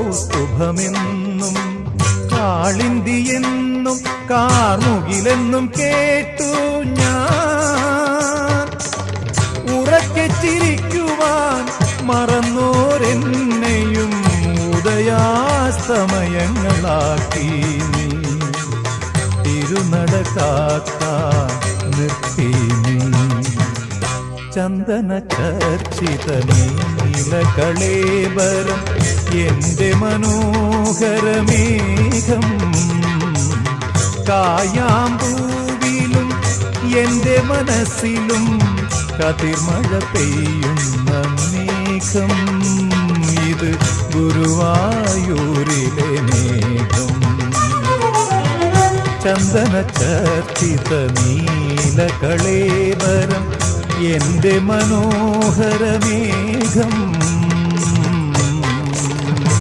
കൗസ്തുഭമെന്നും കാളിന്തിയെന്നും കാർമുകിലെന്നും കേട്ടു ഞാൻ. ഉറക്കെ ചിരിക്കുവാൻ മറന്നോരെന്നെയും ഉദയാസ്തമയങ്ങളാക്കി നീ. തിരുനട കാക്കാൻ നിർത്തി നീ. ചന്ദന ചർച്ചിത നീലകളേബരം എന്റെ മനോഹരമേഘം. കായാമ്പൂവിലും എന്റെ മനസ്സിലും കതിർമഴ പെയ്യുന്ന മേഘം. ഇത് ഗുരുവായൂരിലെ മേഘം. ചന്ദന ചർച്ചിത നീലകളേബരം എന്റെ മനോഹരമേഘം.